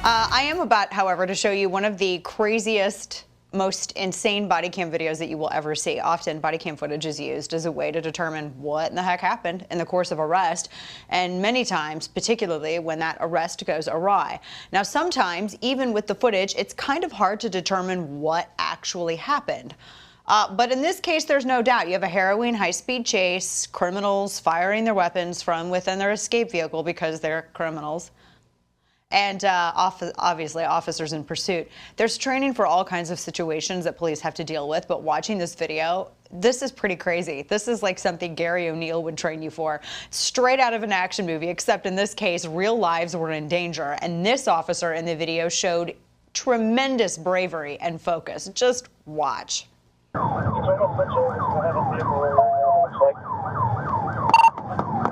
I am about, however, to show you one of the craziest, most insane body cam videos that you will ever see. Often body cam footage is used as a way to determine what in the heck happened in the course of arrest, and many times, particularly when that arrest goes awry. Now, sometimes, even with the footage, it's kind of hard to determine what actually happened. But in this case, there's no doubt. You have a harrowing high-speed chase, criminals firing their weapons from within their escape vehicle because they're criminals. And obviously officers in pursuit. There's training for all kinds of situations that police have to deal with, but watching this video, this is pretty crazy. This is like something Gary O'Neill would train you for. Straight out of an action movie, except in this case, real lives were in danger. And this officer in the video showed tremendous bravery and focus. Just watch.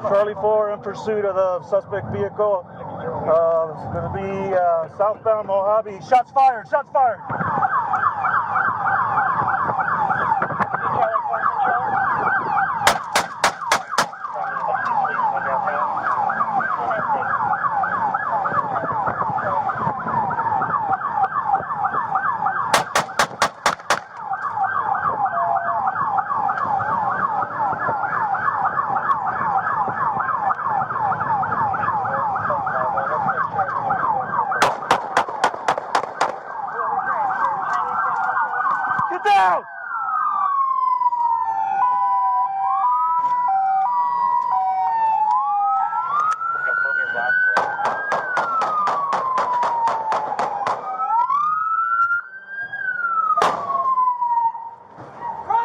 Charlie 4 in pursuit of the suspect vehicle. It's going to be southbound Mojave. Shots fired! Shots fired! Down!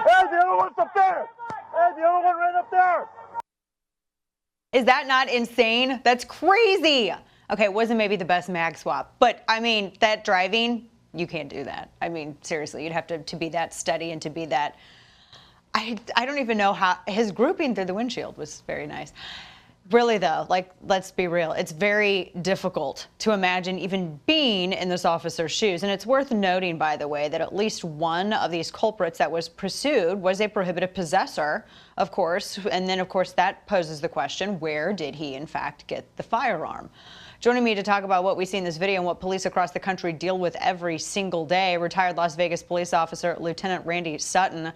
Hey, the other one's up there! Hey, the other one right up there! Is that not insane? That's crazy. Okay, it wasn't maybe the best mag swap, but I mean, that driving, you can't do that. I mean, seriously, you'd have to be that steady and to be that. I don't even know how his grouping through the windshield was very nice. Really, though, like, let's be real. It's very difficult to imagine even being in this officer's shoes. And it's worth noting, by the way, that at least one of these culprits that was pursued was a prohibited possessor, of course. And then, of course, that poses the question, where did he, in fact, get the firearm? Joining me to talk about what we see in this video and what police across the country deal with every single day, retired Las Vegas police officer Lieutenant Randy Sutton.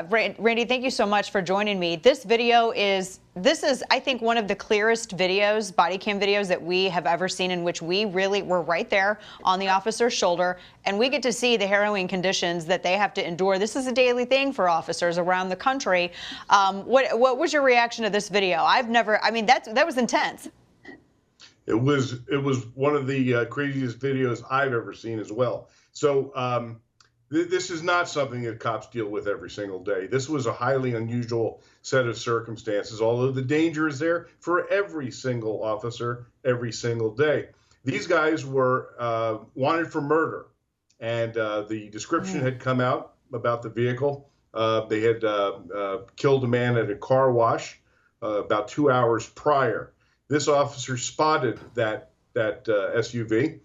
Randy, thank you so much for joining me. This is, I think, one of the clearest videos, body cam videos, that we have ever seen, in which we really were right there on the officer's shoulder, and we get to see the harrowing conditions that they have to endure. This is a daily thing for officers around the country. What was your reaction to this video? That was intense. It was one of the craziest videos I've ever seen as well. So this is not something that cops deal with every single day. This was a highly unusual set of circumstances, although the danger is there for every single officer every single day. These guys were wanted for murder, and the description had come out about the vehicle. They had killed a man at a car wash about 2 hours prior. This officer spotted that SUV,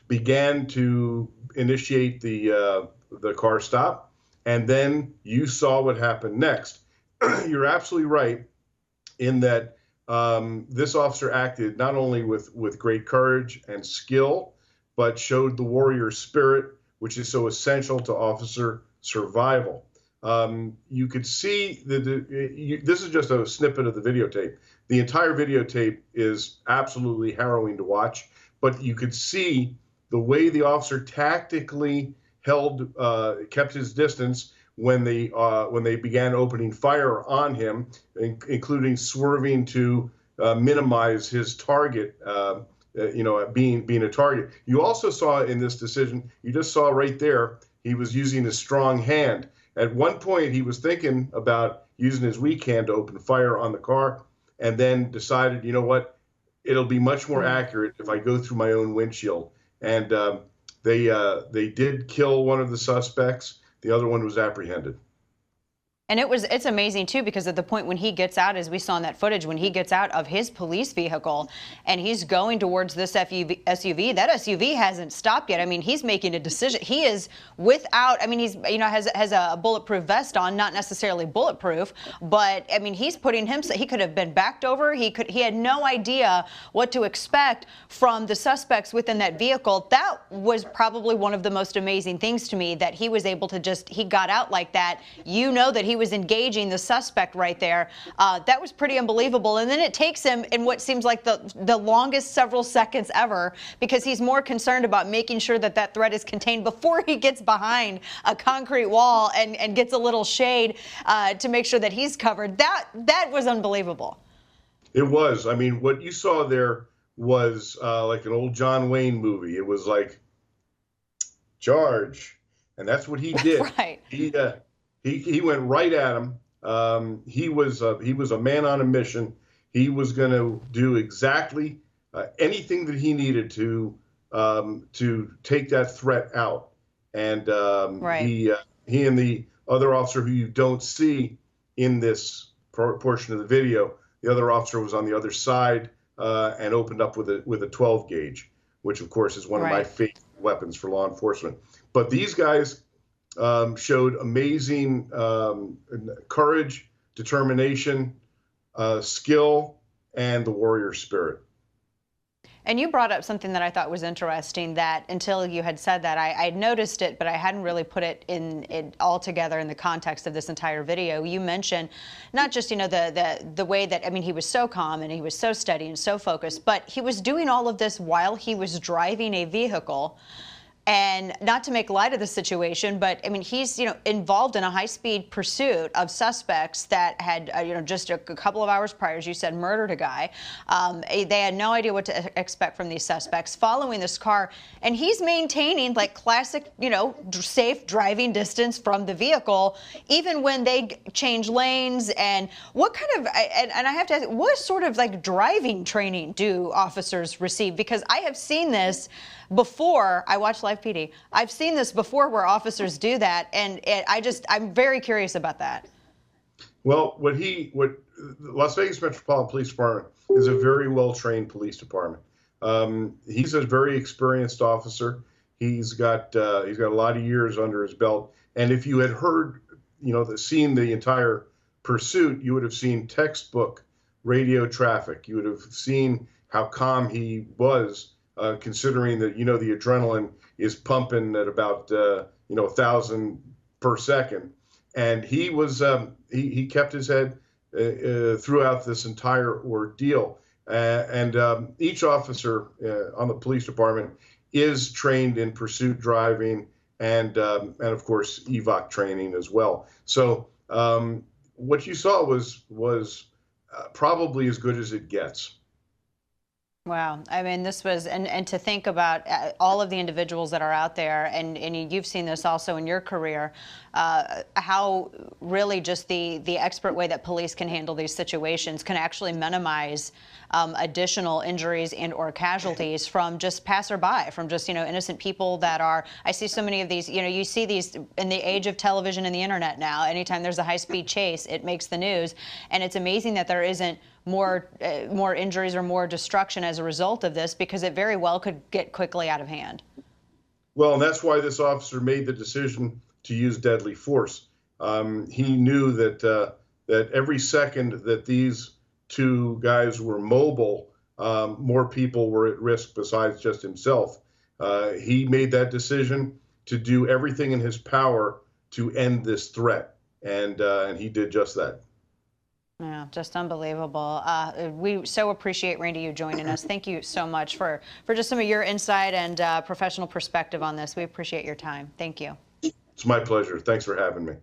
began to initiate the car stop, and then you saw what happened next. You're absolutely right in that this officer acted not only with great courage and skill, but showed the warrior spirit, which is so essential to officer survival. You could see this is just a snippet of the videotape. The entire videotape is absolutely harrowing to watch, but you could see the way the officer tactically kept his distance when they began opening fire on him, including swerving to minimize his target, being a target. You also saw in this decision, you just saw right there, he was using a strong hand. At one point, he was thinking about using his weak hand to open fire on the car, and then decided, you know what, it'll be much more accurate if I go through my own windshield. And they did kill one of the suspects. The other one was apprehended. And it's amazing too, because at the point when he gets out, as we saw in that footage, when he gets out of his police vehicle and he's going towards this SUV, that SUV hasn't stopped yet. I mean, he's making a decision. He is without, I mean, he's, has a bulletproof vest on, not necessarily bulletproof, but I mean, he's putting himself, he could have been backed over. He had no idea what to expect from the suspects within that vehicle. That was probably one of the most amazing things to me, that he was able to he got out like that. That he was engaging the suspect right there. That was pretty unbelievable. And then it takes him in what seems like the longest several seconds ever, because he's more concerned about making sure that that threat is contained before he gets behind a concrete wall and gets a little shade to make sure that he's covered. That was unbelievable. It was. I mean, what you saw there was like an old John Wayne movie. It was like, charge. And that's what he did. Right. He went right at him. He was a man on a mission. He was going to do exactly anything that he needed to take that threat out. And right. he and the other officer, who you don't see in this portion of the video, the other officer was on the other side and opened up with a 12 gauge, which of course is one of my favorite weapons for law enforcement. But these guys showed amazing courage, determination, skill, and the warrior spirit. And you brought up something that I thought was interesting, that until you had said that, I had noticed it, but I hadn't really put it all together in the context of this entire video. You mentioned not just, the way that, I mean, he was so calm and he was so steady and so focused, but he was doing all of this while he was driving a vehicle. And not to make light of the situation, but I mean, he's involved in a high-speed pursuit of suspects that had just a couple of hours prior, as you said, murdered a guy. They had no idea what to expect from these suspects, following this car, and he's maintaining like classic, safe driving distance from the vehicle, even when they change lanes. And what kind of and I have to ask, what sort of like driving training do officers receive? Because I have seen this before. I watch LVPD. I've seen this before where officers do that, and I'm very curious about that. Well, what Las Vegas Metropolitan Police Department is a very well-trained police department. He's a very experienced officer. He's got a lot of years under his belt. And if you had heard, seen the entire pursuit, you would have seen textbook radio traffic. You would have seen how calm he was. Considering that, the adrenaline is pumping at about, 1,000 per second. And he was, he kept his head throughout this entire ordeal. And each officer on the police department is trained in pursuit driving and of course, evac training as well. So what you saw was probably as good as it gets. Wow. I mean, this was, and to think about all of the individuals that are out there, and you've seen this also in your career, how really just the expert way that police can handle these situations can actually minimize additional injuries and or casualties from just passerby, from just, innocent people that are, I see so many of these, you see these in the age of television and the internet now. Anytime there's a high-speed chase, it makes the news. And it's amazing that there isn't more injuries or more destruction as a result of this, because it very well could get quickly out of hand. Well, and that's why this officer made the decision to use deadly force. He knew that every second that these two guys were mobile, more people were at risk besides just himself. He made that decision to do everything in his power to end this threat, and he did just that. Yeah, just unbelievable. We so appreciate, Randy, you joining us. Thank you so much for just some of your insight and professional perspective on this. We appreciate your time. Thank you. It's my pleasure. Thanks for having me.